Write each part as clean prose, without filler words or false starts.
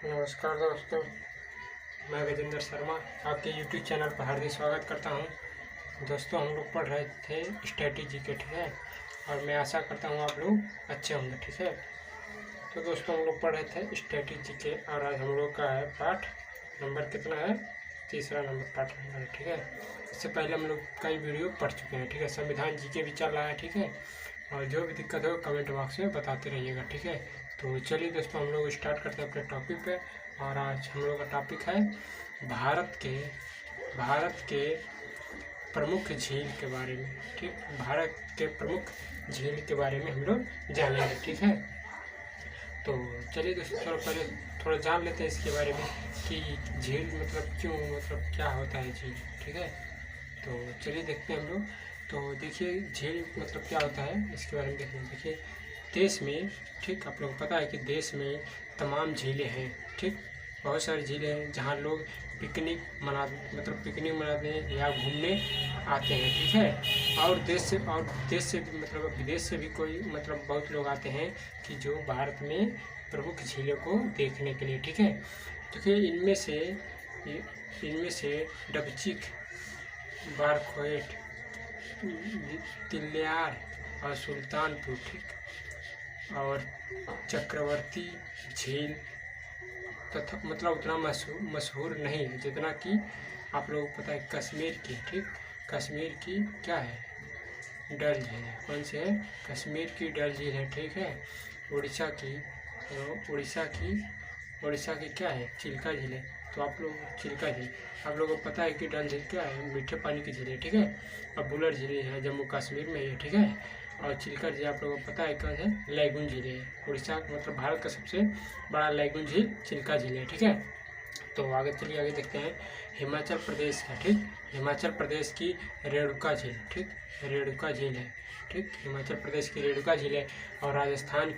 नमस्कार दोस्तों, मैं गजेंद्र शर्मा आपके YouTube चैनल पर हार्दिक स्वागत करता हूं। दोस्तों, हम लोग पढ़ रहे थे स्ट्रेटजी के, ठीक है, और मैं आशा करता हूं आप लोग अच्छे होंगे, ठीक है। तो दोस्तों, हम लोग पढ़ रहे थे स्ट्रेटजी के और आज हम लोग का है पाठ नंबर कितना है, तीसरा नंबर पाठ नंबर है, ठीक है। इससे पहले हम लोग कई वीडियो पढ़ चुके हैं, ठीक है। संविधान जी के भी चल रहा है, ठीक है, और जो भी दिक्कत हो कमेंट बॉक्स में बताते रहिएगा, ठीक है। तो चलिए दोस्तों, हम लोग स्टार्ट करते हैं अपने टॉपिक पे। और आज हम लोग का टॉपिक है भारत के प्रमुख झील के बारे में, ठीक। भारत के प्रमुख झील के बारे में हम लोग जानेंगे, ठीक है। तो चलिए दोस्तों, पहले थोड़ा जान लेते हैं इसके बारे में कि झील मतलब क्यों, मतलब क्या होता है झील, ठीक है। तो चलिए देखते हैं हम लोग। तो देखिए, झील मतलब क्या होता है इसके बारे में देखिए। देखिए, देश में, ठीक, आप लोगों को पता है कि देश में तमाम झीलें हैं, ठीक। बहुत सारी झीलें हैं जहाँ लोग पिकनिक मनाने या घूमने आते हैं, ठीक है। और देश से भी मतलब विदेश से भी कोई मतलब बहुत लोग आते हैं कि जो भारत में प्रमुख झीलों को देखने के लिए, ठीक है। देखिए, इनमें से डबचिक, बारखोएट, तिल्यार और सुल्तानपुर, ठीक, और चक्रवर्ती झील तथा मतलब उतना मशहूर नहीं है जितना कि आप लोगों को पता है कश्मीर की, ठीक। कश्मीर की क्या है, डल झील है। कौन सी है? कश्मीर की डल झील है, ठीक है। उड़ीसा की क्या है, चिल्का झील है। तो आप लोग चिल्का झील, आप लोगों को पता है कि डल झील क्या है, मीठे पानी की झील है, ठीक है। अब बुलर झील है जम्मू कश्मीर में है, ठीक है। और चिल्का झील आप लोगों को पता है कौन है, लैगून झील है। उड़ीसा मतलब भारत का सबसे बड़ा लैगून झील चिल्का झील है, ठीक है। तो आगे चलिए, आगे देखते हैं हिमाचल प्रदेश का, ठीक। हिमाचल प्रदेश की रेणुका झील, ठीक, रेणुका झील है, ठीक। हिमाचल प्रदेश की रेणुका झील है। और राजस्थान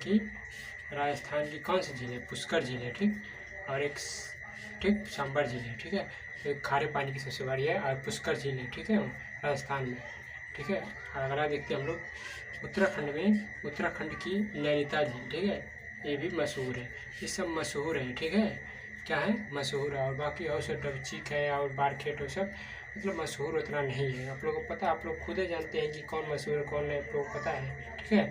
की कौन सी झील है, पुष्कर झील है, ठीक। और एक, ठीक, सांबर झील है, ठीक है। एक खारे पानी की सबसे बड़ी है और पुष्कर झील है, ठीक है, राजस्थान में, ठीक है। अगला देखते हैं हम लोग उत्तराखंड की नैनीताल झील, ठीक है। ये भी मशहूर है, ये सब मशहूर है, ठीक है। क्या है, मशहूर है। और बाकी और सब डबचिक है और बारखेट वो सब मतलब मशहूर उतना नहीं है। आप लोगों को पता, आप लोग खुद ही जानते हैं कि कौन मशहूर है कौन नहीं, आप लोगों को पता है, ठीक है।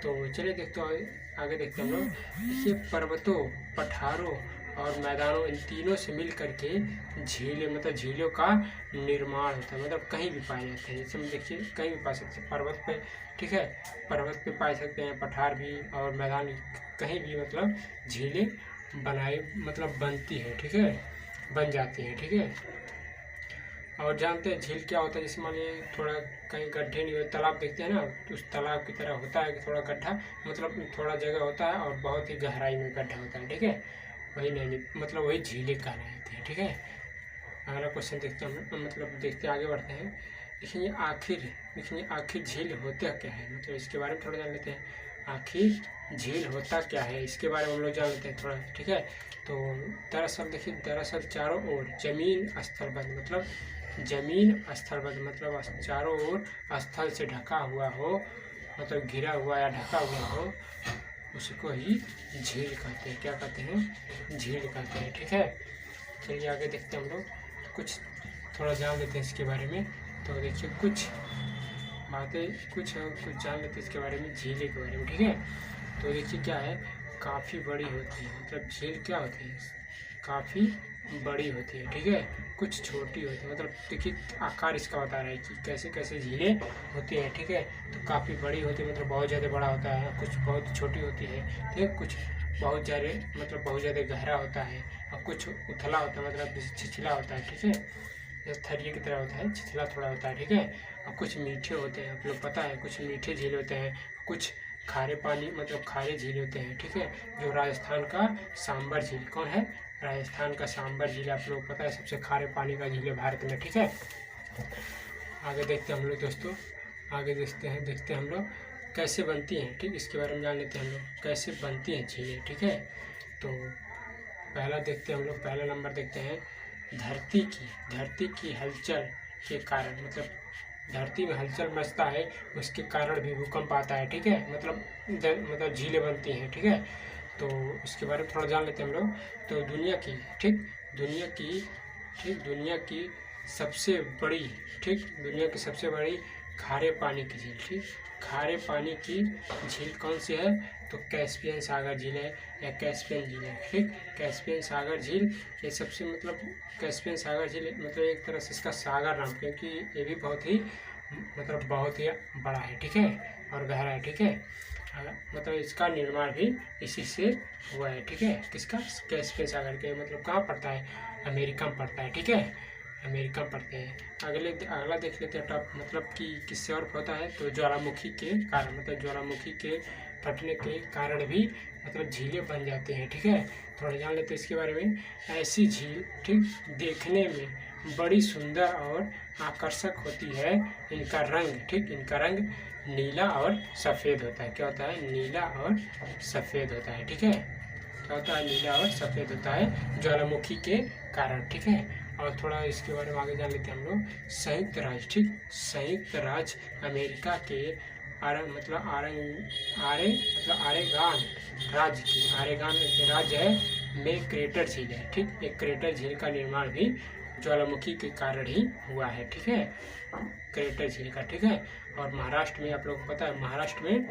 तो चलिए देखते हैं, आगे देखते हैं हम लोग। देखिए, पर्वतों, पठारों और मैदानों, इन तीनों से मिल करके झीलें मतलब झीलों का निर्माण होता है, मतलब कहीं भी पाए जाते हैं। जैसे देखिए, कहीं भी पा सकते हैं, पर्वत पे, ठीक है, पर्वत पे पा सकते हैं, पठार भी और मैदान, कहीं भी मतलब झीलें बनती है, ठीक है, बन जाती है, ठीक है। और जानते हैं झील क्या होता है, जैसे मान लीजिए थोड़ा कहीं गड्ढे नहीं होते, तालाब देखते हैं ना, तो उस तालाब की तरह होता है कि थोड़ा गड्ढा मतलब थोड़ा जगह होता है और बहुत ही गहराई में गड्ढा होता है, ठीक है। वही नहीं मतलब वही झीलें कहलाती है, ठीक है। अगला क्वेश्चन देखते हैं, मतलब देखते आगे बढ़ते हैं। देखिए आखिर झील होता क्या है, मतलब इसके बारे में थोड़ा जान लेते हैं। आखिर झील होता क्या है इसके बारे में हम लोग जान लेते हैं थोड़ा, ठीक है। तो दरअसल चारों ओर जमीन स्थलबद्ध मतलब चारों ओर स्थल से ढका हुआ हो, मतलब घिरा हुआ या ढका हुआ हो, उसको ही झील कहते हैं। क्या कहते हैं? झील कहते हैं, ठीक है। चलिए आगे देखते हैं हम लोग, कुछ थोड़ा जान लेते हैं इसके बारे में। तो देखिए, कुछ जान लेते हैं इसके बारे में, झीलें के बारे में, ठीक है। तो देखिए क्या है, काफ़ी बड़ी होती है, मतलब झील क्या होती है, काफ़ी बड़ी होती है, ठीक है। कुछ छोटी होती है, मतलब देखिए आकार इसका बता रहा है कि कैसे कैसे झीलें होती हैं, ठीक है। तो काफ़ी बड़ी होती है मतलब बहुत ज़्यादा बड़ा होता है, कुछ बहुत छोटी होती है, ठीक है। कुछ बहुत ज़्यादा गहरा होता है और कुछ उथला होता है, मतलब छिछला होता है, ठीक है। जैसे थरिये की तरह होता है, छिछला थोड़ा होता है, ठीक है। और कुछ मीठे होते हैं, आप लोग पता है, कुछ मीठे झील होते हैं, कुछ खारे पानी मतलब खारे झील होते हैं, ठीक है। जो राजस्थान का सांबर झील, कौन है, राजस्थान का सांबर झील, आप लोग पता है सबसे खारे पानी का झील है भारत में, ठीक है। आगे देखते हैं हम लोग दोस्तों, आगे देखते हैं हम लोग कैसे बनती हैं, ठीक, इसके बारे में जान लेते हैं हम लोग कैसे बनती हैं झीलें, ठीक है। तो पहला नंबर देखते हैं, धरती की हलचल के कारण, मतलब धरती में हलचल मचता है उसके कारण भी भूकंप आता है, ठीक है। मतलब झीलें बनती हैं, ठीक है। तो इसके बारे में थोड़ा जान लेते हैं हम लोग। तो दुनिया की सबसे बड़ी दुनिया की सबसे बड़ी खारे पानी की झील, ठीक, खारे पानी की झील कौन सी है? तो कैस्पियन सागर झील है या कैस्पियन झील है, ठीक। कैस्पियन सागर झील ये सबसे कैस्पियन सागर झील मतलब एक तरह से इसका सागर नाम, क्योंकि ये भी बहुत ही बड़ा है, ठीक है, और गहरा है, ठीक है। मतलब इसका निर्माण भी इसी से हुआ है, ठीक है। किसका? कैस्पियन सागर के। मतलब कहाँ पड़ता है? अमेरिका में पड़ता है, ठीक है, अमेरिका में पड़ते हैं। अगला देख लेते हैं टॉप, मतलब कि किससे और होता है? तो ज्वालामुखी के कारण, मतलब ज्वालामुखी के फटने के कारण भी मतलब झीलें बन जाती हैं, ठीक है। थोड़ा जान लेते हैं इसके बारे में। ऐसी झील, ठीक, देखने में बड़ी सुंदर और आकर्षक होती है। इनका रंग नीला और सफ़ेद होता है। क्या होता है? नीला और सफ़ेद होता है, ठीक है। क्या होता है? नीला और सफ़ेद होता है ज्वालामुखी के कारण, ठीक है। और थोड़ा इसके बारे में आगे जान लेते हैं हम लोग। संयुक्त राज्य अमेरिका के आरेगान राज्य है में क्रेटर झील है, ठीक। एक क्रेटर झील का निर्माण भी ज्वालामुखी के कारण ही हुआ है, ठीक है, क्रेटर झील का, ठीक है। और महाराष्ट्र में आप लोगों को पता है, महाराष्ट्र में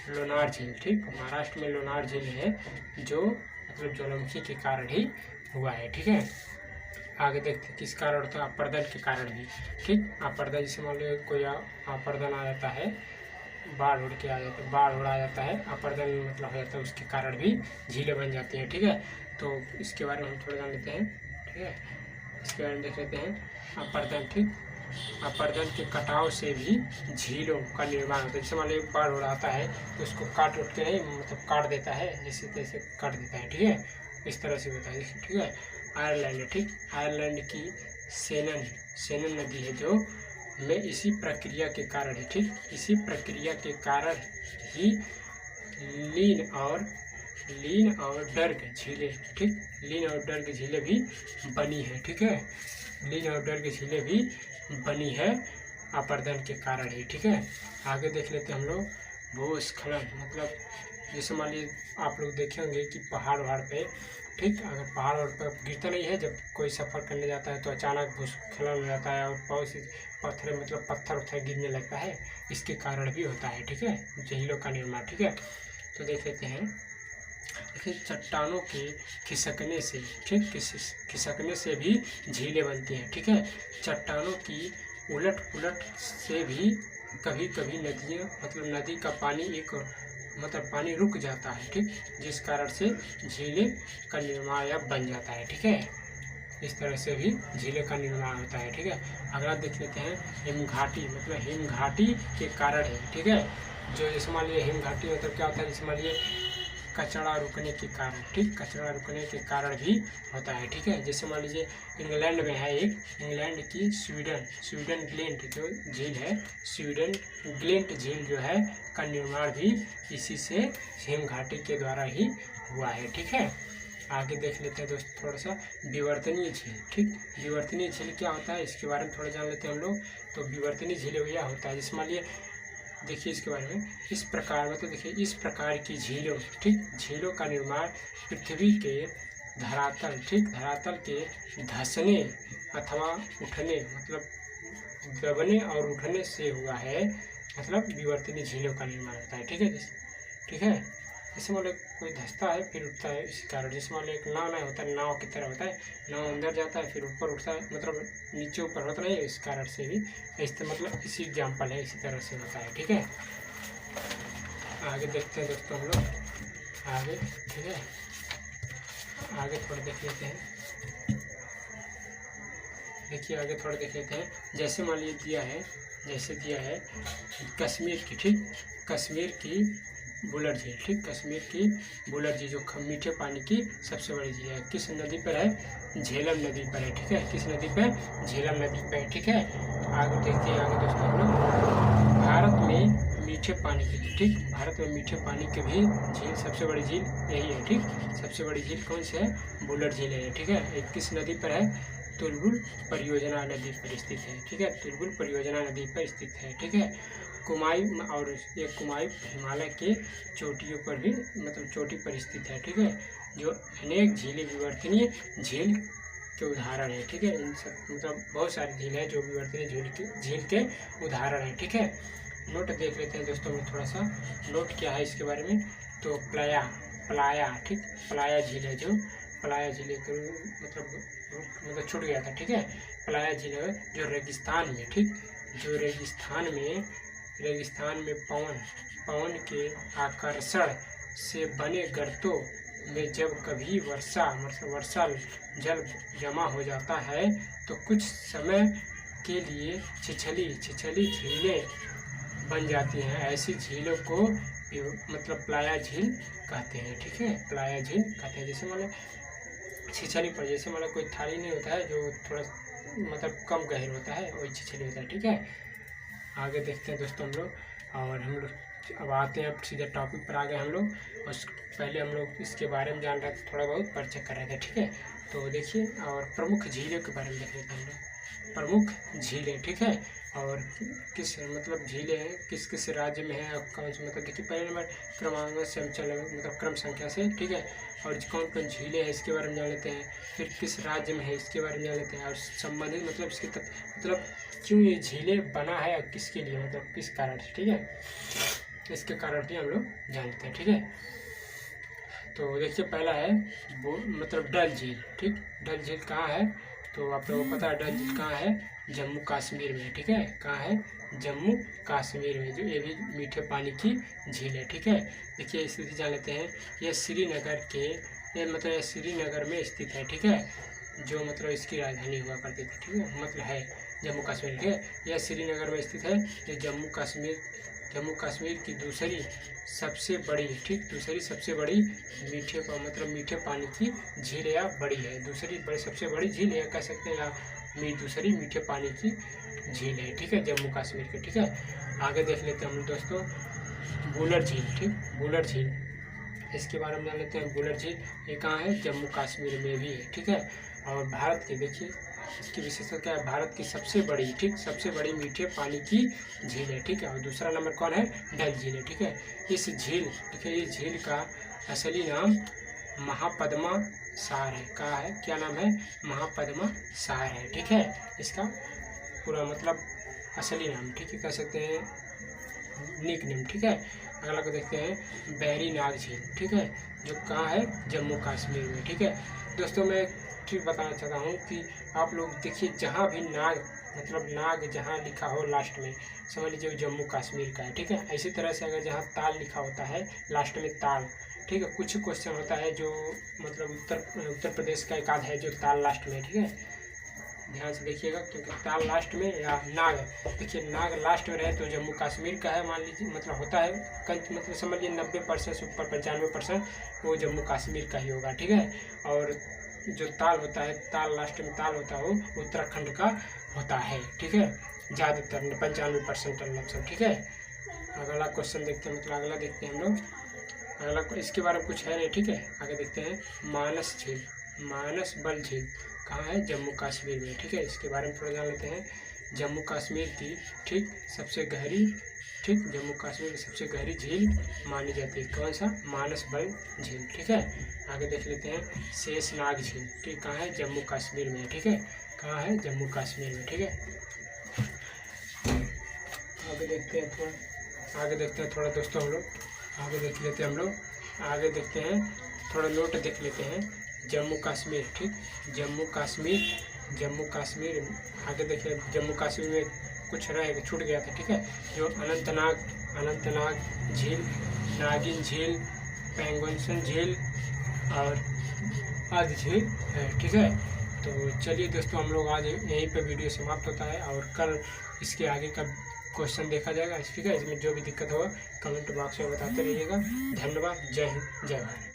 लोनार झील, ठीक, महाराष्ट्र में लोनार झील है जो मतलब ज्वालामुखी के कारण ही हुआ है, ठीक है। आगे देखते हैं किस कारण होता है? अपर्दन के कारण भी, ठीक। अपर्दन जैसे मान लो कोई अपर्दन आ जाता है, बाढ़ उड़ आ जाता है, अपर्दन मतलब हो जाता है, उसके कारण भी झीलें बन जाती हैं, ठीक है। तो इसके बारे में हम थोड़ा जान लेते हैं, ठीक है। इसके बारे में देख लेते हैं। अपर्दन, ठीक, अपर्दन के कटाव से भी झीलों का निर्माण होता है। जैसे मान लो बाढ़ उड़ आता है तो उसको काट के नहीं मतलब काट देता है, जैसे तैसे काट देता है, ठीक है, इस तरह से होता है, ठीक है। आयरलैंड, ठीक, आयरलैंड की सेनन नदी है जो में इसी प्रक्रिया के कारण है, ठीक, इसी प्रक्रिया के कारण ही लीन और डर्ग झीलें, ठीक, लीन और डर्ग झीलें भी बनी है, ठीक है, लीन और डर्ग झीलें भी बनी है अपर्दन के कारण ही, ठीक है। आगे देख लेते हैं हम लोग। भूस्खलन मतलब जैसे मान लीजिए आप लोग देखे होंगे कि पहाड़ पे, ठीक, अगर पहाड़ पर गिरता नहीं है, जब कोई सफ़र करने जाता है तो अचानक भूस्खलन हो जाता है और बहुत सी पत्थर गिरने लगता है, इसके कारण भी होता है, ठीक है, झीलों का निर्माण, ठीक है। तो देख लेते हैं। देखिए चट्टानों के खिसकने से, ठीक, खिसकने से भी झीलें बनती हैं, ठीक है। चट्टानों की उलट पुलट से भी कभी कभी नदियाँ मतलब नदी का पानी पानी रुक जाता है, ठीक, जिस कारण से झीलें का निर्माण या बन जाता है, ठीक है। इस तरह से भी झीलें का निर्माण होता है, ठीक है। अगला देख लेते हैं हिमघाटी, मतलब हिमघाटी के कारण है, ठीक है। जो जैसे मान लीजिए हिमघाटी मतलब क्या होता है? जैसे मान लीजिए कचरा रुकने के कारण, ठीक, कचरा रुकने के कारण भी होता है, ठीक है। जैसे मान लीजिए इंग्लैंड में है इंग्लैंड की स्वीडन ग्लेंट जो झील है, स्वीडन ग्लेंट झील जो है का निर्माण भी इसी से हिमघाटी के द्वारा ही हुआ है, ठीक है। आगे देख लेते हैं दोस्त थोड़ा सा विवर्तनीय झील, ठीक, विवर्तनीय झील क्या होता है इसके बारे में थोड़ा जान लेते हैं हम लोग। तो विवर्तनीय झील यह होता है, जैसे मान लीजिए देखिए इसके बारे में, इस प्रकार मतलब देखिए इस प्रकार की झीलों, ठीक, झीलों का निर्माण पृथ्वी के धरातल, ठीक, धरातल के धंसने अथवा उठने मतलब दबने और उठने से हुआ है, मतलब विवर्तनीय झीलों का निर्माण होता है, ठीक है, ठीक है। जैसे मान लो कोई धंसता है फिर उठता है, इसी कारण। जैसे मान लो एक नाव नहीं होता है, नाव की तरह होता है, नाव अंदर जाता है फिर ऊपर उठता है, मतलब नीचे ऊपर होता नहीं है, इस कारण से भी मतलब इसी एग्जाम्पल है, इसी तरह से होता है, ठीक है। आगे देखते हैं दोस्तों हम लोग आगे, ठीक है, आगे थोड़ा देख लेते हैं। देखिए आगे थोड़ा देख लेते हैं। जैसे मान लीजिए दिया है कश्मीर की, ठीक, कश्मीर की बुलर झील, ठीक, कश्मीर की बुलर झील जो मीठे पानी की सबसे बड़ी झील है, किस नदी पर है? झेलम नदी पर है, ठीक है, किस नदी पर? झेलम नदी पर, ठीक है। आगे देखते हैं आगे दोस्तों हम लोग भारत में मीठे पानी की, ठीक, भारत में मीठे पानी के भी झील सबसे बड़ी झील यही है, ठीक, सबसे बड़ी झील कौन सी है? बुलर झील है, ठीक है। एक किस नदी पर है? तुलबुल परियोजना नदी पर स्थित है, ठीक है, तुलबुल परियोजना नदी पर स्थित है, ठीक है। कुमाई और ये कुमाई हिमालय के चोटियों पर भी मतलब चोटी पर स्थित है, ठीक है, जो अनेक झीलें विवर्तनीय झील के उदाहरण है, ठीक है। इन सब मतलब बहुत सारी झील है जो विवर्तनीय झील के उदाहरण है, ठीक है। नोट देख लेते हैं दोस्तों में थोड़ा सा नोट क्या है इसके बारे में। तो प्लाया ठीक, प्लाया झील है, जो प्लाया झील मतलब छूट गया था, ठीक है। प्लाया झील है जो रेगिस्तान में, ठीक, जो रेगिस्तान में पवन के आकर्षण से बने गर्तों में जब कभी वर्षा जल जमा हो जाता है तो कुछ समय के लिए छिछली झीलें बन जाती हैं। ऐसी झीलों को मतलब प्लाया झील कहते हैं, ठीक है, प्लाया झील कहते हैं। जैसे मतलब छिछली पर, जैसे मतलब कोई थाली नहीं होता है जो थोड़ा मतलब कम गहर होता है, वही छिछली होता है, ठीक है। आगे देखते हैं दोस्तों हम लोग, और हम लोग अब आते हैं, अब सीधे टॉपिक पर आ गए हम लोग। और पहले हम लोग इसके बारे में जान रहे थे, थोड़ा बहुत परिचय कर रहे थे, ठीक है। तो देखिए, और प्रमुख झीलों के बारे में देख लेते हैं हम लोग। प्रमुख झीलें, ठीक है, और किस मतलब झीलें हैं किस किस राज्य में है और कौन से, मतलब देखिए पहले नंबर क्रमांक से हम चले मतलब क्रम संख्या से, ठीक है। और कौन कौन झीलें हैं इसके बारे में जान लेते हैं, फिर किस राज्य में है इसके बारे में जान लेते हैं, और संबंधित मतलब इसके मतलब क्यों ये झीलें बना है और किसके लिए, मतलब किस कारण से, ठीक है, इसके कारण भी हम लोग जान लेते हैं, ठीक है। तो देखिए पहला है वो मतलब डल झील, ठीक। डल झील कहाँ है, तो आप लोगों को पता है डल झील कहाँ है, जम्मू कश्मीर में, ठीक है। कहाँ है, जम्मू कश्मीर में, जो ये भी मीठे पानी की झील है, ठीक है। देखिए स्थिति जान लेते हैं, ये श्रीनगर में स्थित है, ठीक है, जो मतलब इसकी राजधानी हुआ करती थी, ठीक है, मतलब है जम्मू कश्मीर, ठीक है। यह श्रीनगर में स्थित है। ये जम्मू कश्मीर की दूसरी सबसे बड़ी मीठे पानी की झील या बड़ी है, सबसे बड़ी झील या कह सकते हैं, या दूसरी मीठे पानी की झील है, ठीक है, जम्मू कश्मीर की, ठीक है। आगे देख लेते हैं हम दोस्तों बुलर झील, ठीक, बुलर झील, इसके बारे में जान लेते हैं। बुलर झील ये कहाँ है, जम्मू कश्मीर में भी है, ठीक है। और भारत की देखिए इसकी विशेषता क्या है, भारत की सबसे बड़ी मीठे पानी की झील है, ठीक है। और दूसरा नंबर कौन है, डल झील है, ठीक है। इस झील का असली नाम महापद्मा सार है। कहा है, क्या नाम है, महापद्मा सार है, ठीक है। इसका पूरा मतलब असली नाम, ठीक है, कह सकते हैं निक नेम, ठीक है। अगला को देखते हैं बैरी नाग झील, ठीक है, जो कहाँ है, जम्मू कश्मीर में, ठीक है। दोस्तों मैं ठीक बताना चाहता हूँ कि आप लोग देखिए जहाँ भी नाग जहाँ लिखा हो लास्ट में, समझ लीजिए जम्मू कश्मीर का है, ठीक है। इसी तरह से अगर जहाँ ताल लिखा होता है लास्ट में ताल, ठीक है, कुछ क्वेश्चन होता है जो मतलब उत्तर प्रदेश का एक आध है जो ताल लास्ट में, ठीक है, ध्यान से देखिएगा, क्योंकि ताल लास्ट में या नाग, देखिए नाग लास्ट में रहे तो जम्मू कश्मीर का है, मान लीजिए मतलब होता है मतलब समझ लीजिए 90% से ऊपर 95% वो जम्मू कश्मीर का ही होगा, ठीक है। और जो ताल होता है, ताल लास्ट में ताल होता है वो उत्तराखंड का होता है, ठीक है, ज़्यादातर 95% लगभग, ठीक है। अगला क्वेश्चन देखते हैं, मतलब अगला देखते हैं हम लोग, अगला इसके बारे में कुछ है नहीं, ठीक है। आगे देखते हैं मानस बल झील कहाँ है, जम्मू कश्मीर में, ठीक है। इसके बारे में थोड़ा जान लेते हैं। जम्मू कश्मीर की जम्मू कश्मीर की सबसे गहरी झील मानी जाती है, कौन सा, मानस बल झील, ठीक है। आगे देख लेते हैं शेषनाग झील, ठीक, कहाँ है, जम्मू कश्मीर में, ठीक है, कहाँ है, जम्मू कश्मीर में, ठीक है। आगे देखते हैं थोड़ा दोस्तों हम लोग आगे देख लेते हैं आगे देखते हैं थोड़ा नोट देख लेते हैं। जम्मू कश्मीर, ठीक, जम्मू कश्मीर आगे देखिए, जम्मू कश्मीर में कुछ छूट गया था, ठीक है, जो अनंतनाग झील, नागिन झील, पेंगोंगसन झील और आदि झील है, ठीक है। तो चलिए दोस्तों, हम लोग आज यहीं पे वीडियो समाप्त होता है, और कल इसके आगे का क्वेश्चन देखा जाएगा, ठीक है। इसमें जो भी दिक्कत होगा कमेंट बॉक्स में बताते रहिएगा। धन्यवाद, जय हिंद, जय भारत।